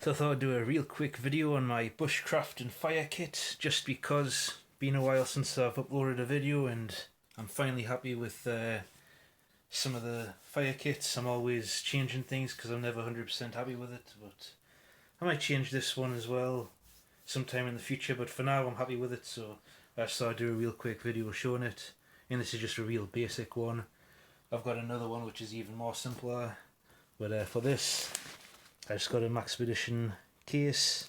So I thought I'd do a real quick video on my bushcraft and fire kit, just because it's been a while since I've uploaded a video and I'm finally happy with some of the fire kits. I'm always changing things because I'm never 100% happy with it, but I might change this one as well sometime in the future, but for now I'm happy with it, so I just thought I'd do a real quick video showing it. And this is just a real basic one. I've got another one which is even more simpler, but for this I just got a Maxpedition case,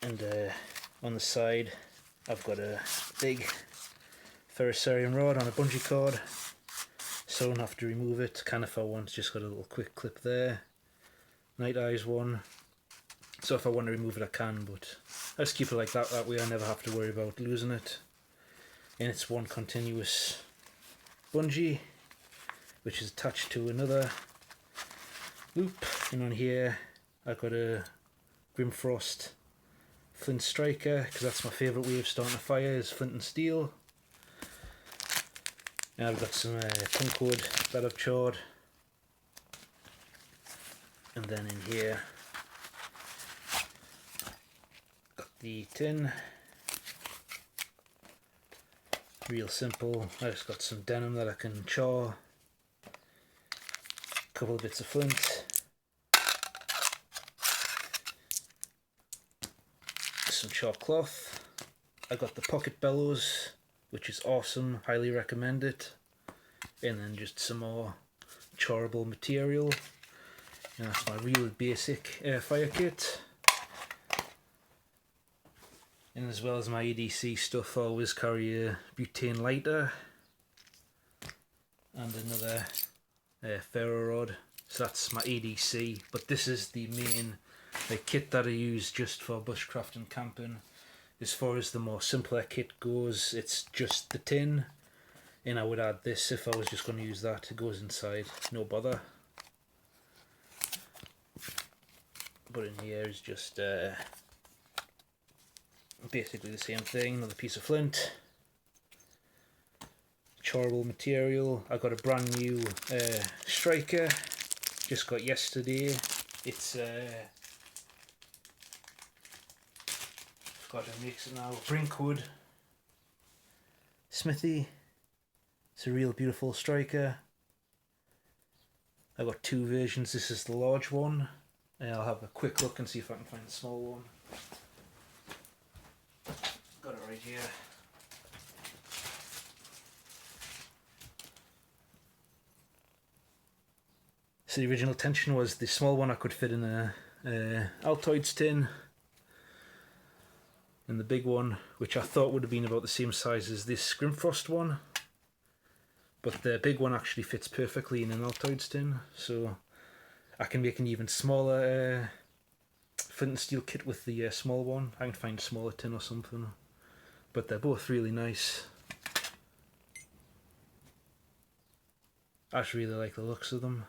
and on the side I've got a big ferrocerium rod on a bungee cord, so I don't have to remove it. Can if I want. Just got a little quick clip there, night eyes one, so if I want to remove it I can, but I just keep it like that, that way I never have to worry about losing it. And it's one continuous bungee which is attached to another loop, and on here I've got a Grimfrost flint striker because that's my favourite way of starting a fire, is flint and steel. And I've got some punk wood that I've chawed, and then in here got the tin. Real simple. I just got some denim that I can chaw, couple of bits of flint, some chalk cloth. I got the pocket bellows, which is awesome, highly recommend it, and then just some more chawable material, and that's my real basic fire kit. And as well as my ADC stuff, I always carry a butane lighter and another ferro rod, so that's my ADC. But this is the main kit that I use just for bushcraft and camping. As far as the more simpler kit goes, it's just the tin, and I would add this if I was just going to use that. It goes inside, no bother. But in here is just basically the same thing. Another piece of flint, chawable material. I got a brand new striker, just got yesterday. It's forgot who makes it now. Brinkwood Smithy. It's a real beautiful striker. I got two versions. This is the large one, and I'll have a quick look and see if I can find the small one. Got it right here. So the original intention was the small one I could fit in a Altoids tin, and the big one, which I thought would have been about the same size as this Grimfrost one, but the big one actually fits perfectly in an Altoids tin, so I can make an even smaller flint and steel kit with the small one. I can find a smaller tin or something, but they're both really nice. I just really like the looks of them.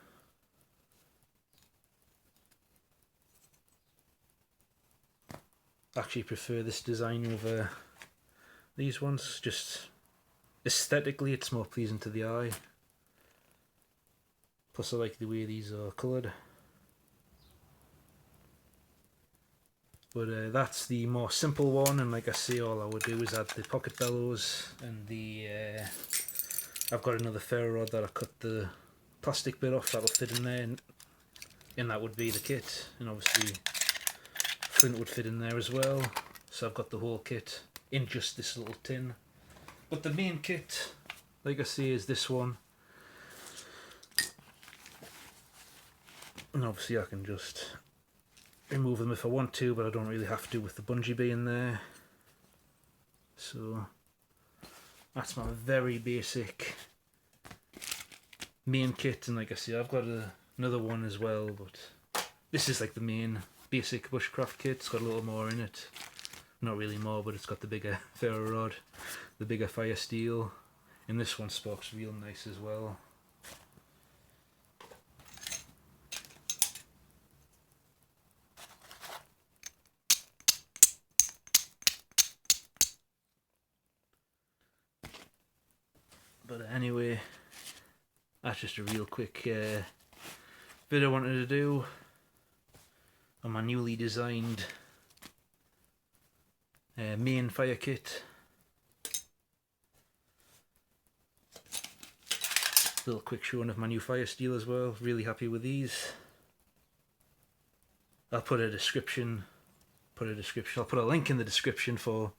I actually prefer this design over these ones. Just aesthetically it's more pleasing to the eye, plus I like the way these are coloured. But that's the more simple one, and like I say, all I would do is add the pocket bellows and the I've got another ferro rod that I cut the plastic bit off, that'll fit in there, and that would be the kit. And obviously flint would fit in there as well, so I've got the whole kit in just this little tin. But the main kit, like I say, is this one, and obviously I can just remove them if I want to, but I don't really have to with the bungee being there. So that's my very basic main kit, and like I say, I've got another one as well, but this is like the main basic bushcraft kit. It's got a little more in it, not really more, but it's got the bigger ferro rod, the bigger fire steel, and this one sparks real nice as well. But anyway, that's just a real quick bit I wanted to do on my newly designed main fire kit. Little quick showing of my new fire steel as well. Really happy with these. I'll put a description. I'll put a link in the description for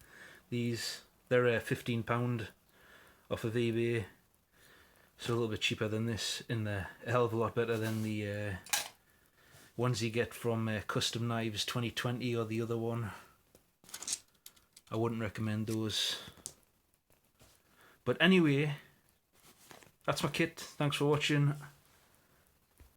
these. They're £15 off of eBay, so a little bit cheaper than this, and a hell of a lot better than the ones you get from Custom Knives 2020 or the other one. I wouldn't recommend those. But anyway, that's my kit. Thanks for watching.